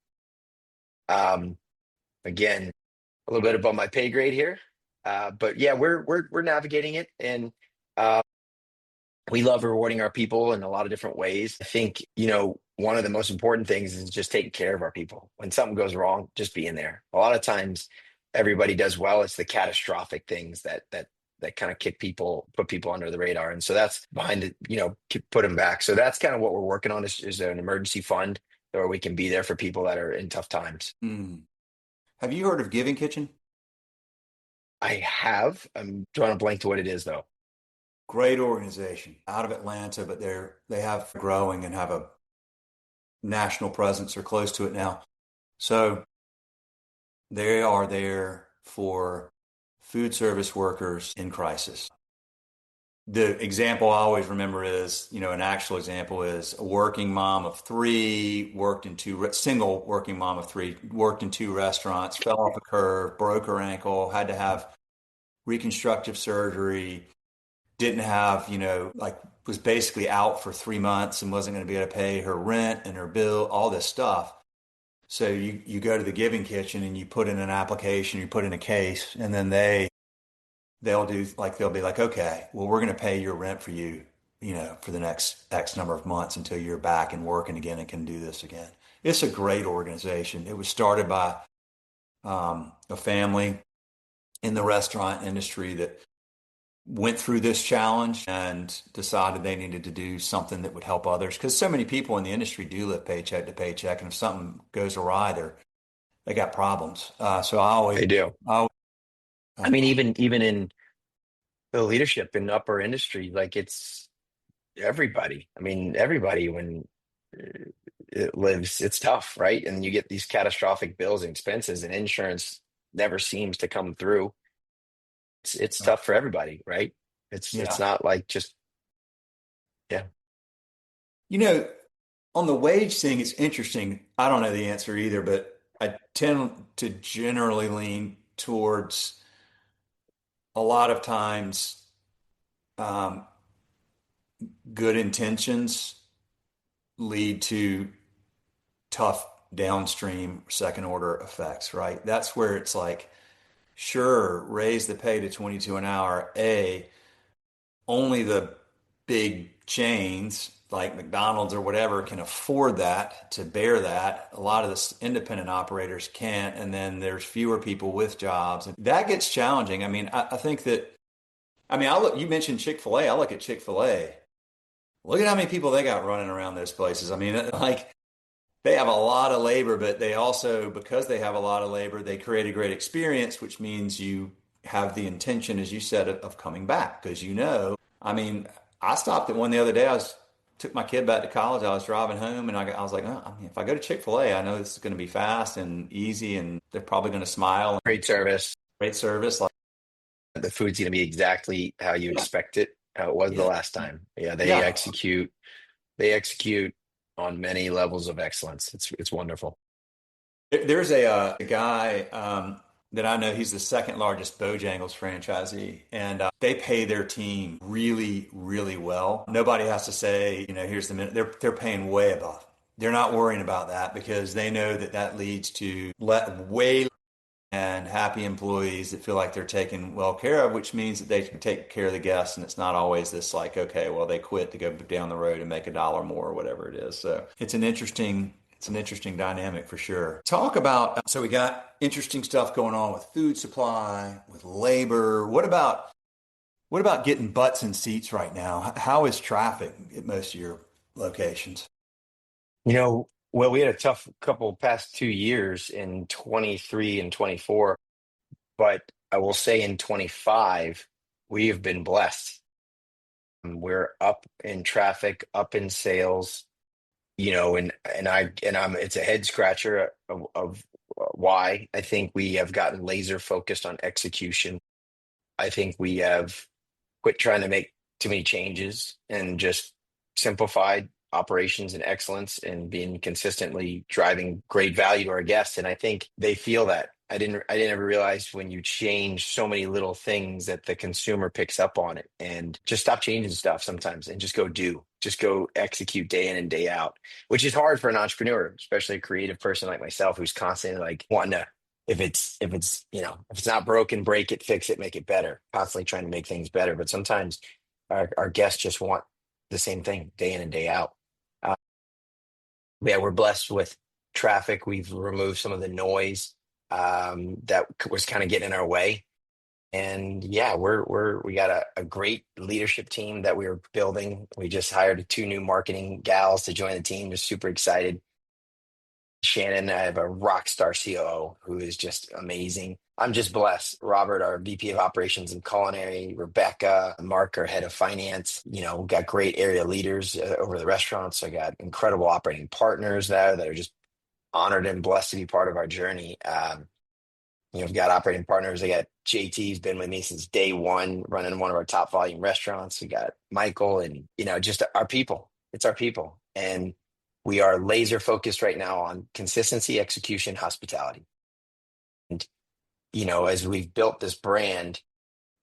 Um, Again, a little bit above my pay grade here, but yeah, we're navigating it, and uh, we love rewarding our people in a lot of different ways. I think one of the most important things is just taking care of our people. When something goes wrong, just being there. A lot of times, everybody does well. It's the catastrophic things that kind of put people under the radar. And so that's behind it, put them back. So that's kind of what we're working on is an emergency fund where we can be there for people that are in tough times. Mm. Have you heard of Giving Kitchen? I have. I'm drawing a blank to what it is though. Great organization out of Atlanta, but they have growing and have a national presence or close to it now. So they are there for food service workers in crisis. The example I always remember is, an actual example is a working mom of three, single working mom of three, worked in two restaurants, fell off a curve, broke her ankle, had to have reconstructive surgery, didn't have, like was basically out for 3 months and wasn't going to be able to pay her rent and her bill, all this stuff. So you go to the Giving Kitchen and you put in an application, you put in a case, and then they'll be like, okay, well, we're going to pay your rent for you, for the next X number of months until you're back and working again and can do this again. It's a great organization. It was started by a family in the restaurant industry that went through this challenge and decided they needed to do something that would help others because so many people in the industry do live paycheck to paycheck, and if something goes awry, they got problems. So They do. I always, I mean, even in the leadership in upper industry, like it's everybody. I mean, everybody when it lives, it's tough, right? And you get these catastrophic bills and expenses, and insurance never seems to come through. It's tough for everybody, right? It's yeah. not like just yeah. You know, on the wage thing, it's interesting. I don't know the answer either, but I tend to generally lean towards a lot of times um, good intentions lead to tough downstream second order effects, right? That's where it's like, sure, raise the pay to 22 an hour. Only the big chains like McDonald's or whatever can afford that to bear that. A lot of the independent operators can't, and then there's fewer people with jobs. And that gets challenging. I mean, I think that, you mentioned Chick-fil-A. I look at Chick-fil-A. Look at how many people they got running around those places. I mean, like they have a lot of labor, but they also, because they have a lot of labor, they create a great experience, which means you have the intention, as you said, of coming back because I mean, I stopped at one the other day. Took my kid back to college. I was driving home and I was like, oh, I mean, if I go to Chick-fil-A, I know this is going to be fast and easy and they're probably going to smile and Great service. great service. Like, The food's going to be exactly how you yeah, expect it, how it was the yeah, last time. Yeah, they yeah. execute. They execute on many levels of excellence. It's wonderful. There's a guy that I know. He's the second largest Bojangles franchisee, and they pay their team really, really well. Nobody has to say, here's the minute. They're paying way above. they're not worrying about that because they know that that leads to way and happy employees that feel like they're taken well care of, which means that they can take care of the guests. And it's not always this like, okay, well, they quit to go down the road and make a dollar more or whatever it is. So it's an interesting dynamic for sure. Talk about, so we got interesting stuff going on with food supply, with labor. What about getting butts in seats right now? How is traffic at most of your locations? Well, we had a tough couple past 2 years in 23 and 24, but I will say in 25, we have been blessed. We're up in traffic, up in sales, and it's a head scratcher of why. I think we have gotten laser focused on execution. I think we have quit trying to make too many changes and just simplified operations and excellence and being consistently driving great value to our guests. And I think they feel that. I didn't ever realize when you change so many little things that the consumer picks up on it, and just stop changing stuff sometimes and just go execute day in and day out, which is hard for an entrepreneur, especially a creative person like myself who's constantly like wanting to, if it's not broken, break it, fix it, make it better, constantly trying to make things better. But sometimes our guests just want the same thing day in and day out. Uh, yeah, we're blessed with traffic. We've removed some of the noise that was kind of getting in our way. And yeah, we got a great leadership team that we are building. We just hired two new marketing gals to join the team. Just super excited. Shannon, I have a rock star COO who is just amazing. I'm just blessed. Robert, our VP of Operations and Culinary, Rebecca, Mark, our head of finance. We've got great area leaders over the restaurants. I got incredible operating partners there that are just honored and blessed to be part of our journey. We've got operating partners. I got JT's been with me since day one, running one of our top volume restaurants. We got Michael and, just our people. It's our people. And we are laser focused right now on consistency, execution, hospitality. And, as we've built this brand,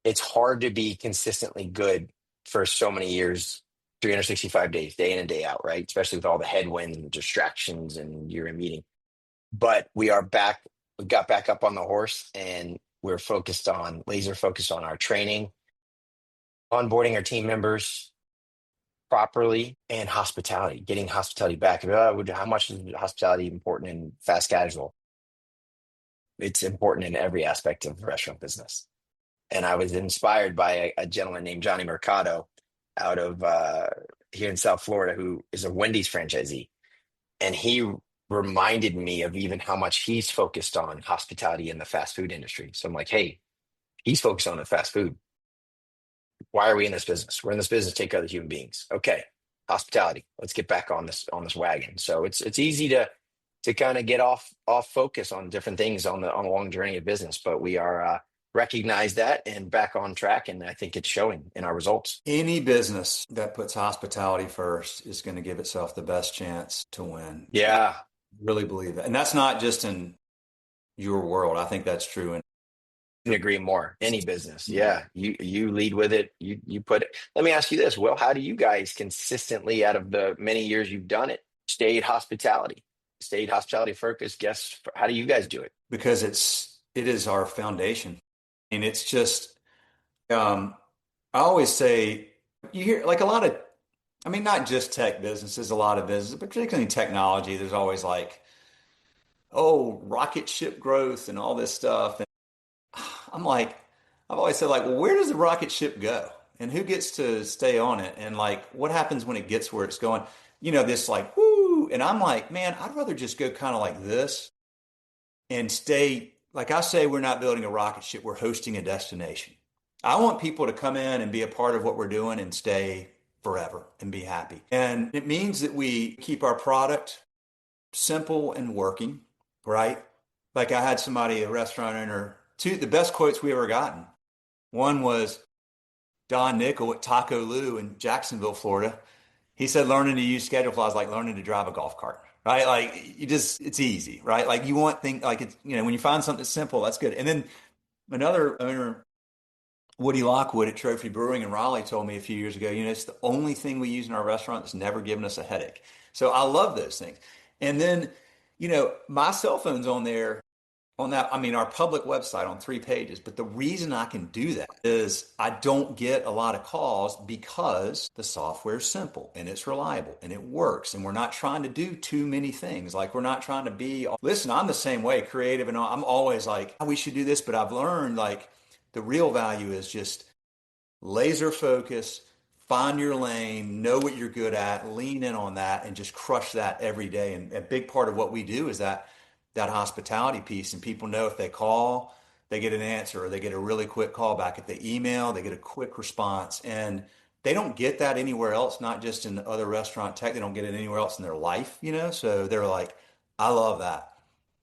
it's hard to be consistently good for so many years, 365 days, day in and day out, right? Especially with all the headwinds and distractions and you're in meeting. But we are back. We got back up on the horse and we're laser focused on our training, onboarding our team members properly, and hospitality, getting hospitality back. How much is hospitality important in fast casual? It's important in every aspect of the restaurant business. And I was inspired by a gentleman named Johnny Mercado out of here in South Florida, who is a Wendy's franchisee. And he reminded me of even how much he's focused on hospitality in the fast food industry. So I'm like, hey, he's focused on the fast food. Why are we in this business? We're in this business to take care of the human beings. Okay, hospitality. Let's get back on this wagon. So it's easy to kind of get off focus on different things on a long journey of business, but we are recognize that and back on track, and I think it's showing in our results. Any business that puts hospitality first is going to give itself the best chance to win. Yeah, Really believe that. And that's not just in your world. I think that's true in couldn't agree more. Any business, yeah, you lead with it. You put it. Let me ask you this, Will. How do you guys consistently, out of the many years you've done it, stayed hospitality focused guests? How do you guys do it? because it is our foundation. And it's just I always say you hear like a lot of I mean not just tech businesses, a lot of businesses, but particularly in technology, there's always like, oh, rocket ship growth and all this stuff. I'm like, I've always said, like, well, where does the rocket ship go? And who gets to stay on it? And like, what happens when it gets where it's going? This like, whoo. And I'm like, man, I'd rather just go kind of like this and stay. Like I say, we're not building a rocket ship, we're hosting a destination. I want people to come in and be a part of what we're doing and stay forever and be happy. And it means that we keep our product simple and working, right? Like I had somebody, a restaurant owner, the best quotes we ever gotten. One was Don Nickel at Taco Lou in Jacksonville, Florida. He said, learning to use schedule flies like learning to drive a golf cart, right? Like it's easy, right? Like you want things like when you find something simple, that's good. And then another owner, Woody Lockwood at Trophy Brewing in Raleigh told me a few years ago, it's the only thing we use in our restaurant that's never given us a headache. So I love those things. And then, my cell phone's on there on that, I mean, our public website on 3 pages. But the reason I can do that is I don't get a lot of calls because the software is simple and it's reliable and it works. And we're not trying to do too many things. Like we're not trying to be, listen, I'm the same way, creative, and I'm always like, "Oh, we should do this." But I've learned like the real value is just laser focus, find your lane, know what you're good at, lean in on that, and just crush that every day. And a big part of what we do is that hospitality piece. And people know if they call, they get an answer, or they get a really quick call back. If they email, they get a quick response. And they don't get that anywhere else, not just in other restaurant tech. They don't get it anywhere else in their life. So they're like, I love that.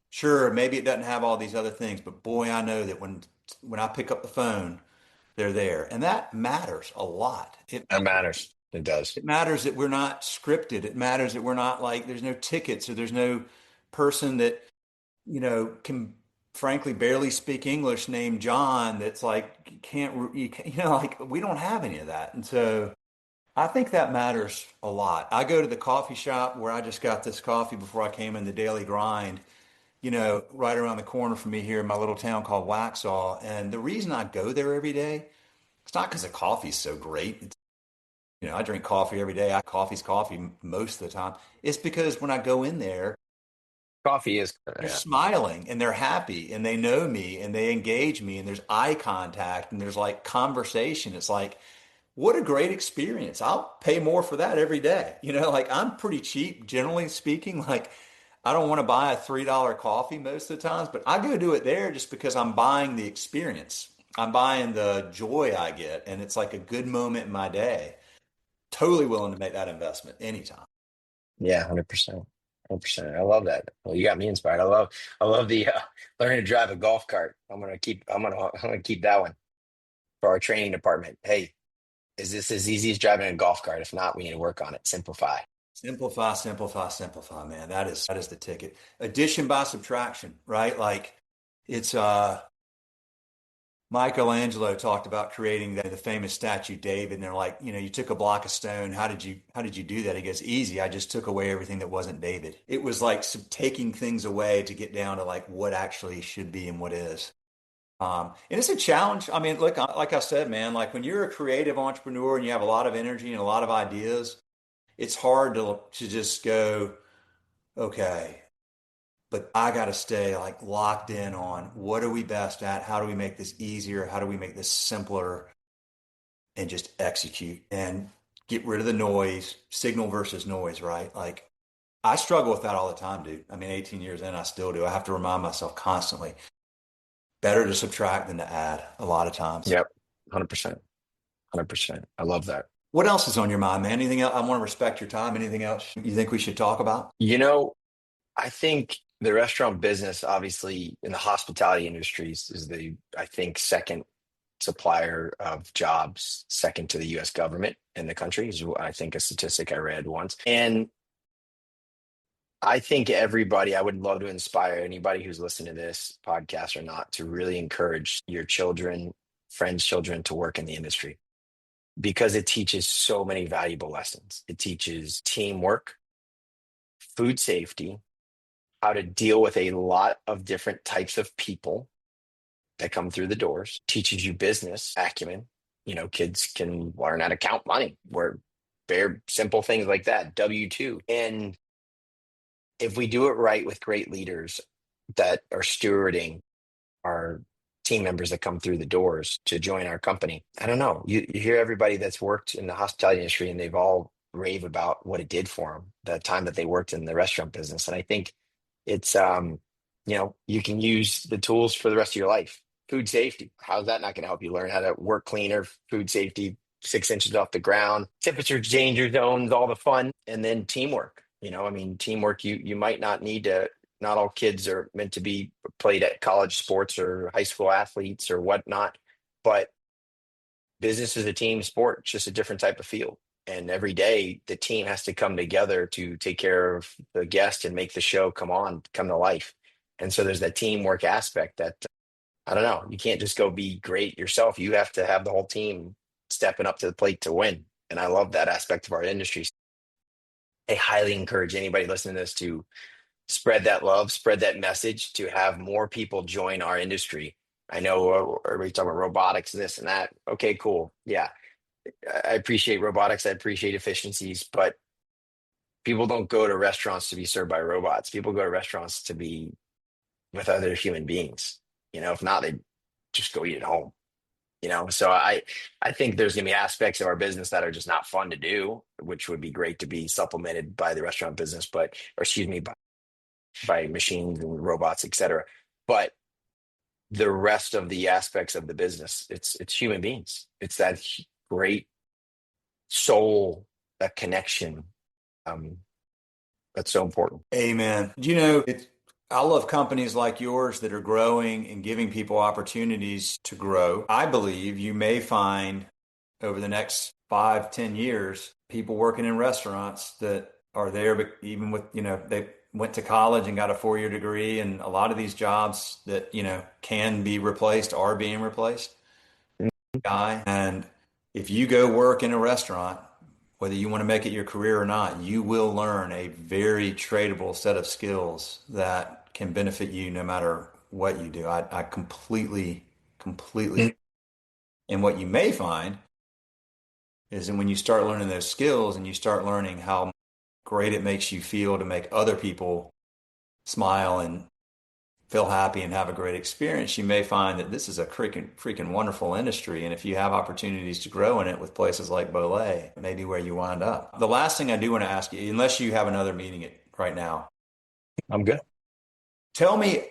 Sure, maybe it doesn't have all these other things, but boy, I know that when I pick up the phone, they're there. And that matters a lot. That matters. It does. It matters that we're not scripted. It matters that we're not like, there's no tickets or there's no person that, can frankly barely speak English named John that's like, like we don't have any of that. And so I think that matters a lot. I go to the coffee shop where I just got this coffee before I came in the daily grind, right around the corner from me here in my little town called Waxhaw. And the reason I go there every day, it's not because the coffee's so great. I drink coffee every day. Coffee's coffee most of the time. It's because when I go in there, Coffee is, they're yeah. smiling and they're happy and they know me and they engage me and there's eye contact and there's like conversation. It's like, what a great experience. I'll pay more for that every day. Like I'm pretty cheap, generally speaking. Like I don't want to buy a $3 coffee most of the times, but I go do it there just because I'm buying the experience. I'm buying the joy I get. And it's like a good moment in my day. Totally willing to make that investment anytime. Yeah, 100%. 100%. I love that. Well, you got me inspired. I love the learning to drive a golf cart. I'm gonna keep that one for our training department. Hey, is this as easy as driving a golf cart? If not, we need to work on it. Simplify. Simplify, simplify, simplify, man. That is the ticket. Addition by subtraction, right? Like it's Michelangelo talked about creating the famous statue David, and they're like, you took a block of stone. How did you do that? He goes, easy. I just took away everything that wasn't David. It was like taking things away to get down to like what actually should be and what is. And it's a challenge. I mean, look, like I said, man, like when you're a creative entrepreneur and you have a lot of energy and a lot of ideas, it's hard to just go, okay, but I got to stay like locked in on what are we best at? How do we make this easier? How do we make this simpler and just execute and get rid of the noise, signal versus noise, right? Like I struggle with that all the time, dude. I mean, 18 years in, I still do. I have to remind myself constantly, better to subtract than to add a lot of times. Yep. 100%. 100%. I love that. What else is on your mind, man? Anything else? I want to respect your time. Anything else you think we should talk about? You know, I think the restaurant business, obviously in the hospitality industries, is I think, second supplier of jobs, second to the US government in the country, is I think a statistic I read once. And I think I would love to inspire anybody who's listening to this podcast or not to really encourage your children, friends' children to work in the industry because it teaches so many valuable lessons. It teaches teamwork, food safety, how to deal with a lot of different types of people that come through the doors, teaches you business acumen. Kids can learn how to count money, where very simple things like that, W-2. And if we do it right with great leaders that are stewarding our team members that come through the doors to join our company, I don't know. You hear everybody that's worked in the hospitality industry and they've all rave about what it did for them, the time that they worked in the restaurant business. And I think it's, you can use the tools for the rest of your life. Food safety. How's that not going to help you learn how to work cleaner? Food safety, 6 inches off the ground, temperature danger zones, all the fun, and then teamwork. I mean, teamwork. You might not need to. Not all kids are meant to be played at college sports or high school athletes or whatnot, but business is a team sport. It's just a different type of field. And every day, the team has to come together to take care of the guest and make the show come to life. And so there's that teamwork aspect that I don't know. You can't just go be great yourself. You have to have the whole team stepping up to the plate to win. And I love that aspect of our industry. I highly encourage anybody listening to this to spread that love, spread that message, to have more people join our industry. I know everybody talking about robotics, this and that. Okay, cool. Yeah, I appreciate robotics. I appreciate efficiencies, but people don't go to restaurants to be served by robots. People go to restaurants to be with other human beings. If not, they just go eat at home. So I think there's going to be aspects of our business that are just not fun to do, which would be great to be supplemented by the restaurant business, or excuse me, by machines and robots, et cetera. But the rest of the aspects of the business, it's human beings. It's that great soul, that connection. Um, that's so important. Amen. I love companies like yours that are growing and giving people opportunities to grow. I believe you may find over the next 5, 10 years, people working in restaurants that are there, but even with, they went to college and got a 4-year degree, and a lot of these jobs that, can be replaced are being replaced. Guy. And if you go work in a restaurant, whether you want to make it your career or not, you will learn a very tradable set of skills that can benefit you no matter what you do. I completely. Mm. And what you may find is that when you start learning those skills and you start learning how great it makes you feel to make other people smile and feel happy and have a great experience, you may find that this is a freaking wonderful industry. And if you have opportunities to grow in it with places like Bolay, maybe where you wind up. The last thing I do want to ask you, unless you have another meeting right now, I'm good. tell me,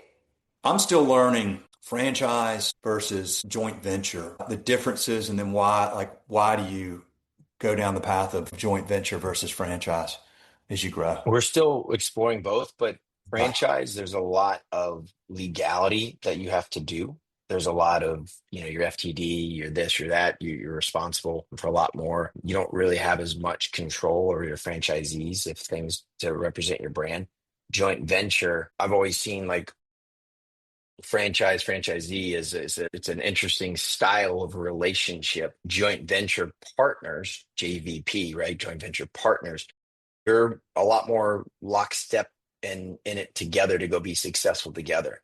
I'm still learning franchise versus joint venture, the differences, and then why do you go down the path of joint venture versus franchise as you grow? We're still exploring both, but Okay. franchise, there's a lot of legality that you have to do. There's a lot of, your FTD, you're this, you're that, you're responsible for a lot more. You don't really have as much control over your franchisees if things to represent your brand. Joint venture, I've always seen like franchisee it's an interesting style of relationship. Joint venture partners, JVP, right? Joint venture partners, you're a lot more lockstep and in it together to go be successful together.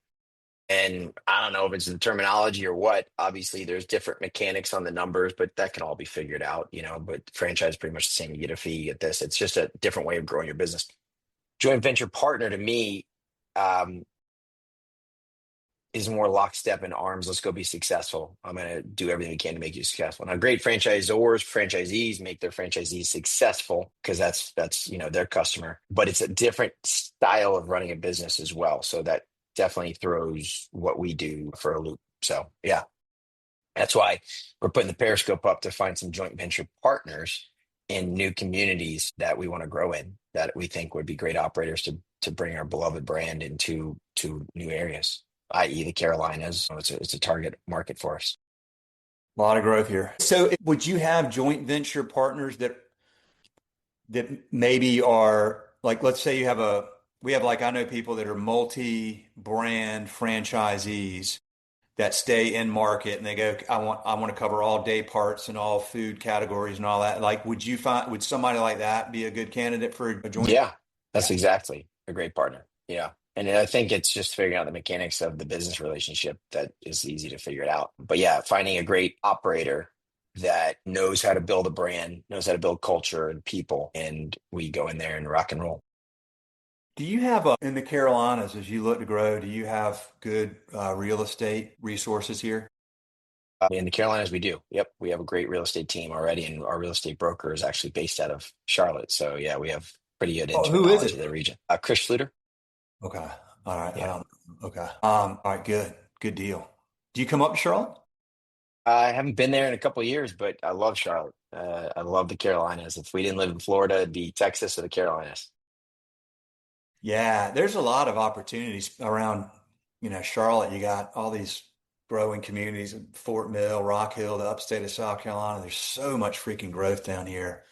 And I don't know if it's the terminology or what. Obviously, there's different mechanics on the numbers, but that can all be figured out, But franchise is pretty much the same. You get a fee, you get this. It's just a different way of growing your business. Joint venture partner to me, um, is more lockstep in arms. Let's go be successful. I'm going to do everything we can to make you successful. Now, great franchisees make their franchisees successful because that's their customer. But it's a different style of running a business as well. So that definitely throws what we do for a loop. So yeah, that's why we're putting the Periscope up to find some joint venture partners in new communities that we want to grow in, that we think would be great operators to bring our beloved brand into new areas, i.e. the Carolinas. So it's a target market for us. A lot of growth here. So would you have joint venture partners that maybe are like, let's say we have like, I know people that are multi-brand franchisees that stay in market and they go, I want to cover all day parts and all food categories and all that. Like, would somebody like that be a good candidate for a joint? Yeah, that's Yeah. exactly a great partner. Yeah. And I think it's just figuring out the mechanics of the business relationship that is easy to figure it out. But yeah, finding a great operator that knows how to build a brand, knows how to build culture and people, and we go in there and rock and roll. Do you have in the Carolinas, as you look to grow, do you have good real estate resources here? In the Carolinas, we do. Yep. We have a great real estate team already, and our real estate broker is actually based out of Charlotte. So yeah, we have pretty good Oh, intimate who is knowledge of it? the region. Chris Fluter. Okay. All right. I Yeah. don't. Okay. All right. Good. Good deal. Do you come up to Charlotte? I haven't been there in a couple of years, but I love Charlotte. I love the Carolinas. If we didn't live in Florida, it'd be Texas or the Carolinas. Yeah, there's a lot of opportunities around, Charlotte. You got all these growing communities in Fort Mill, Rock Hill, the upstate of South Carolina. There's so much freaking growth down here.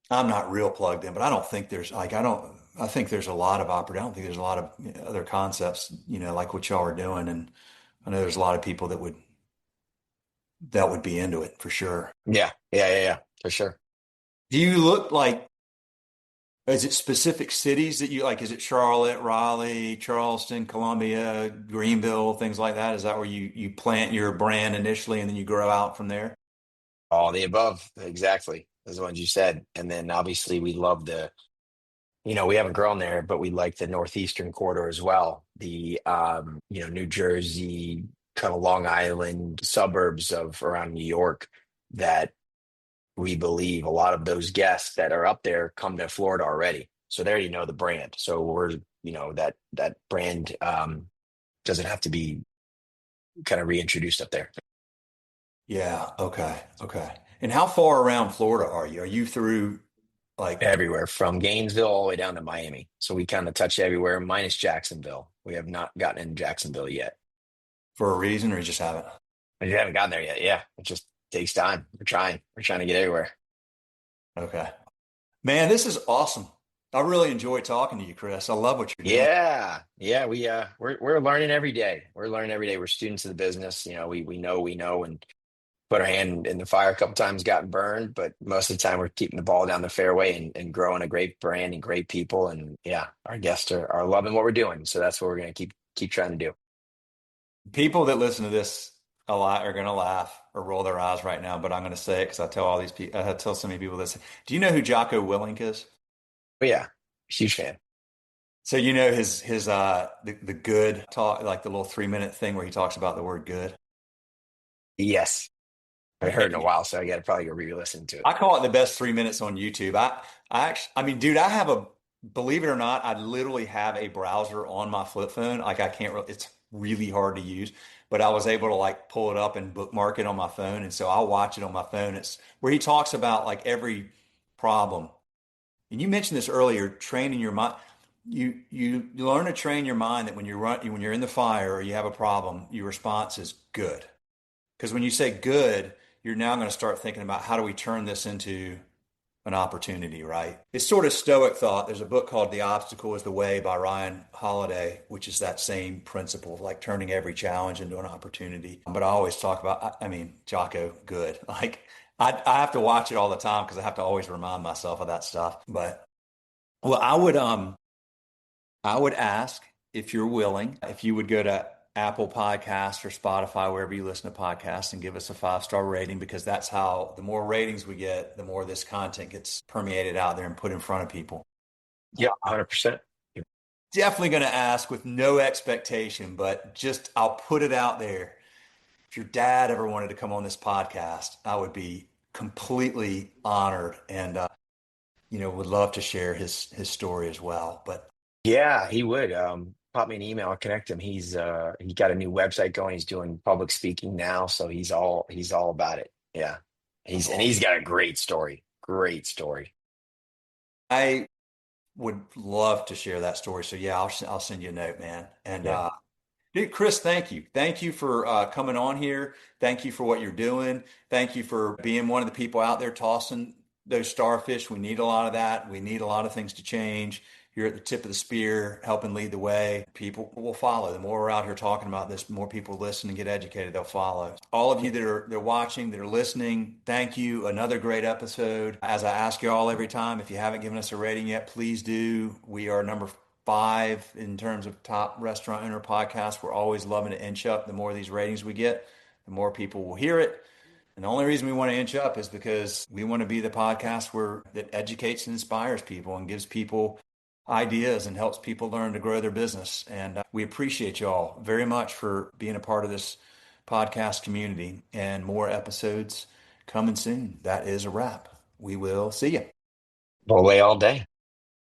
I'm not real plugged in, but I don't think there's like, I think there's a lot of opportunity. I don't think there's a lot of other concepts, like what y'all are doing. And I know there's a lot of people that would be into it for sure. Yeah, yeah, yeah, yeah, for sure. Do you look like Is it specific cities that you like? Is it Charlotte, Raleigh, Charleston, Columbia, Greenville, things like that? Is that where you plant your brand initially and then you grow out from there? All the above, exactly. Those ones you said. And then obviously we love we haven't grown there, but we like the northeastern corridor as well. New Jersey, kind of Long Island, suburbs of around New York that we believe a lot of those guests that are up there come to Florida already. So they already know the brand. So that brand doesn't have to be kind of reintroduced up there. Yeah. Okay. Okay. And how far around Florida are you? Are you through like Everywhere from Gainesville all the way down to Miami. So we kind of touch everywhere, minus Jacksonville. We have not gotten in Jacksonville yet. for a reason or you just haven't? We haven't gotten there yet. Yeah, it just takes time. We're trying. We're trying to get everywhere. Okay. Man, this is awesome. I really enjoy talking to you, Chris. I love what you're doing. Yeah, yeah. We're learning every day. We're learning every day. We're students of the business. We know, and put our hand in the fire a couple times, gotten burned, but most of the time we're keeping the ball down the fairway and growing a great brand and great people. And yeah, our guests are loving what we're doing. So that's what we're gonna keep trying to do. People that listen to this a lot are going to laugh or roll their eyes right now, but I'm going to say it because I tell all these people, I tell so many people this. Do you know who Jocko Willink is? But yeah, huge fan. So you know the good talk, like the little 3 minute thing where he talks about the word good. Yes. I heard in a Okay. while, so I got to probably go re-listen to it. I call it the best 3 minutes on YouTube. I mean, dude, believe it or not, I literally have a browser on my flip phone. Like I can't really, it's really hard to use, but I was able to like pull it up and bookmark it on my phone. And so I'll watch it on my phone. It's where he talks about like every problem. And you mentioned this earlier, training your mind. You learn to train your mind that when you're in the fire or you have a problem, your response is good. Because when you say good, you're now going to start thinking about how do we turn this into an opportunity, right? It's sort of stoic thought. There's a book called The Obstacle is the Way by Ryan Holiday, which is that same principle, like turning every challenge into an opportunity. But I always talk about, I mean, Jocko, good. Like I have to watch it all the time because I have to always remind myself of that stuff. But well, I would ask if you're willing, if you would go to Apple Podcasts or Spotify, wherever you listen to podcasts, and give us a 5-star rating because that's how the more ratings we get, the more this content gets permeated out there and put in front of people. Yep, 100%. Definitely going to ask with no expectation, but just I'll put it out there. If your dad ever wanted to come on this podcast, I would be completely honored and would love to share his story as well. But Yeah, he would. Pop me an email, I'll connect him. He got a new website going. He's doing public speaking now, so he's all about it. Yeah. that's He's awesome. got a great story. Great story. I would love to share that story. So yeah, I'll send you a note, man. And Yeah. dude, Chris, thank you. Thank you for coming on here. Thank you for what you're doing. Thank you for being one of the people out there tossing those starfish. We need a lot of that. We need a lot of things to change. You're at the tip of the spear, helping lead the way. People will follow. The more we're out here talking about this, the more people listen and get educated, they'll follow. All of you that are watching, that are listening, thank you. Another great episode. As I ask you all every time, if you haven't given us a rating yet, please do. We are number 5 in terms of top restaurant owner podcasts. We're always loving to inch up. The more of these ratings we get, the more people will hear it. And the only reason we want to inch up is because we want to be the podcast that educates and inspires people and gives people ideas and helps people learn to grow their business. And we appreciate y'all very much for being a part of this podcast community and more episodes coming soon. That is a wrap. We will see you. Bolay all day.